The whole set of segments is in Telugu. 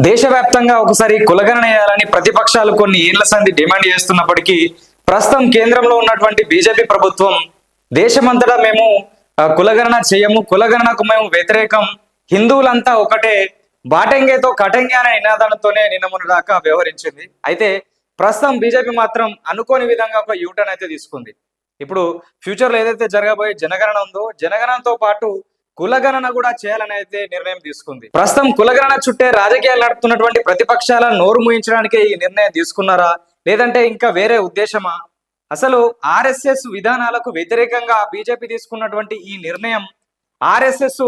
దేశవ్యాప్తంగా ఒకసారి కులగణన చేయాలని ప్రతిపక్షాలు కొన్ని ఏళ్ల సంధి డిమాండ్ చేస్తున్నప్పటికీ ప్రస్తుతం కేంద్రంలో ఉన్నటువంటి బీజేపీ ప్రభుత్వం దేశమంతటా మేము కులగణన చేయము, కులగణనకు మేము వ్యతిరేకం, హిందువులంతా ఒకటే, బాటెంగేతో కటెంగే అనే నినాదాలతోనే నిన్న మొన్న దాకా వ్యవహరించింది. అయితే ప్రస్తుతం బీజేపీ మాత్రం అనుకోని విధంగా ఒక యూటర్న్ అయితే తీసుకుంది. ఇప్పుడు ఫ్యూచర్లో ఏదైతే జరగబోయే జనగణన ఉందో జనగణనతో పాటు కులగణన కూడా చేయాలని అయితే నిర్ణయం తీసుకుంది. ప్రస్తుతం కులగణన చుట్టే రాజకీయాలు నడుపుతున్నటువంటి ప్రతిపక్షాల నోరు మూయించడానికి ఈ నిర్ణయం తీసుకున్నారా, లేదంటే ఇంకా వేరే ఉద్దేశమా? అసలు ఆర్ఎస్ఎస్ విధానాలకు వ్యతిరేకంగా బీజేపీ తీసుకున్నటువంటి ఈ నిర్ణయం ఆర్ఎస్ఎస్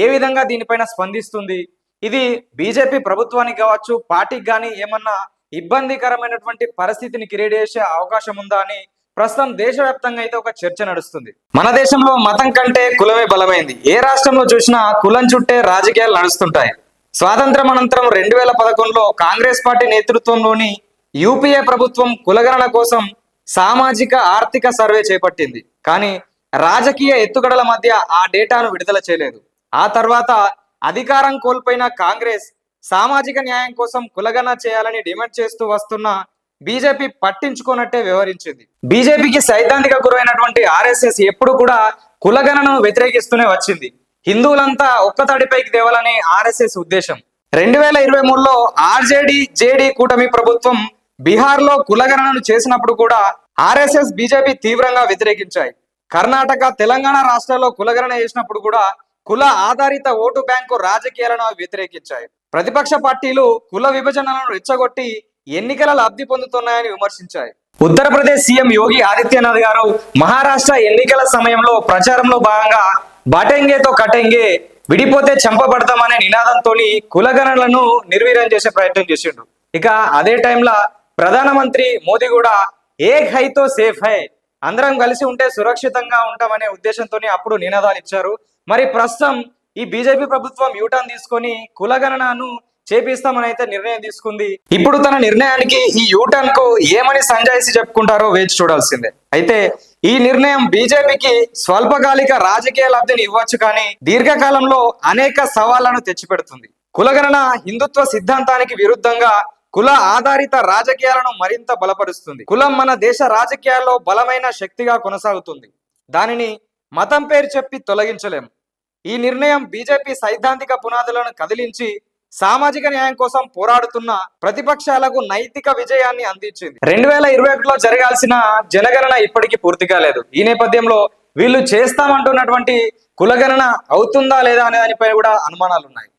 ఏ విధంగా దీనిపైన స్పందిస్తుంది? ఇది బీజేపీ ప్రభుత్వానికి కావచ్చు, పార్టీకి కానీ ఏమన్నా ఇబ్బందికరమైనటువంటి పరిస్థితిని క్రియేట్ చేసే అవకాశం ఉందా అని ప్రస్తుతం దేశవ్యాప్తంగా అయితే ఒక చర్చ నడుస్తుంది. మన దేశంలో మతం కంటే కులమే బలమైంది. ఏ రాష్ట్రంలో చూసినా కులం చుట్టే రాజకీయాలు నడుస్తుంటాయి. స్వాతంత్రం అనంతరం 2011లో కాంగ్రెస్ పార్టీ నేతృత్వంలోని యూపీఏ ప్రభుత్వం కులగణన కోసం సామాజిక ఆర్థిక సర్వే చేపట్టింది. కానీ రాజకీయ ఎత్తుగడల మధ్య ఆ డేటాను విడుదల చేయలేదు. ఆ తర్వాత అధికారం కోల్పోయిన కాంగ్రెస్ సామాజిక న్యాయం కోసం కులగణన చేయాలని డిమాండ్ చేస్తూ వస్తున్న బీజేపీ పట్టించుకోనట్టే వ్యవహరించింది. బీజేపీకి సైద్ధాంతిక గురైనటువంటి ఆర్ఎస్ఎస్ ఎప్పుడు కూడా కులగణనను వ్యతిరేకిస్తూనే వచ్చింది. హిందువులంతా ఒక్కతాడిపైకి తేవాలని ఆర్ఎస్ఎస్ ఉద్దేశం. 2023లో ఆర్జేడీ జేడీ కూటమి ప్రభుత్వం బీహార్లో కులగణనను చేసినప్పుడు కూడా ఆర్ఎస్ఎస్ బీజేపీ తీవ్రంగా వ్యతిరేకించాయి. కర్ణాటక, తెలంగాణ రాష్ట్రాల్లో కులగణన చేసినప్పుడు కూడా కుల ఆధారిత ఓటు బ్యాంకు రాజకీయాలను వ్యతిరేకించాయి. ప్రతిపక్ష పార్టీలు కుల విభజనలను రెచ్చగొట్టి ఎన్నికల లబ్ధి పొందుతున్నాయని విమర్శించాయి. ఉత్తరప్రదేశ్ సీఎం యోగి ఆదిత్యనాథ్ గారు మహారాష్ట్ర ఎన్నికల సమయంలో ప్రచారంలో భాగంగా బాటెంగేతో కటెంగే, విడిపోతే చంపబడతామనే నినాదంతో కులగణనలను నిర్వీర్యం చేసే ప్రయత్నం చేసిండు. ఇక అదే టైంలో ప్రధానమంత్రి మోదీ కూడా ఏక్ హైతో సేఫ్ హై, అందరం కలిసి ఉంటే సురక్షితంగా ఉంటామనే ఉద్దేశంతో అప్పుడు నినాదాలు ఇచ్చారు. మరి ప్రస్తుతం ఈ బీజేపీ ప్రభుత్వం యూటర్న్ తీసుకొని కులగణనను చేపిస్తామని అయితే నిర్ణయం తీసుకుంది. ఇప్పుడు తన నిర్ణయానికి ఈ యూటర్న్ కు ఏమని సంజాయిషి చెప్పుకుంటారో వేచి చూడాల్సిందే. అయితే ఈ నిర్ణయం బీజేపీకి స్వల్పకాలిక రాజకీయ లబ్ధిని ఇవ్వచ్చు, కానీ దీర్ఘకాలంలో అనేక సవాళ్లను తెచ్చిపెడుతుంది. కులగణన హిందుత్వ సిద్ధాంతానికి విరుద్ధంగా కుల ఆధారిత రాజకీయాలను మరింత బలపరుస్తుంది. కులం మన దేశ రాజకీయాల్లో బలమైన శక్తిగా కొనసాగుతుంది. దానిని మతం పేరు చెప్పి తొలగించలేం. ఈ నిర్ణయం బీజేపీ సైద్ధాంతిక పునాదులను కదిలించి సామాజిక న్యాయం కోసం పోరాడుతున్న ప్రతిపక్షాలకు నైతిక విజయాన్ని అందించింది. 2021లో జరగాల్సిన జనగణన ఇప్పటికీ పూర్తి కాలేదు. ఈ నేపథ్యంలో వీళ్ళు చేస్తామంటున్నటువంటి కులగణన అవుతుందా లేదా అనే దానిపై కూడా అనుమానాలు ఉన్నాయి.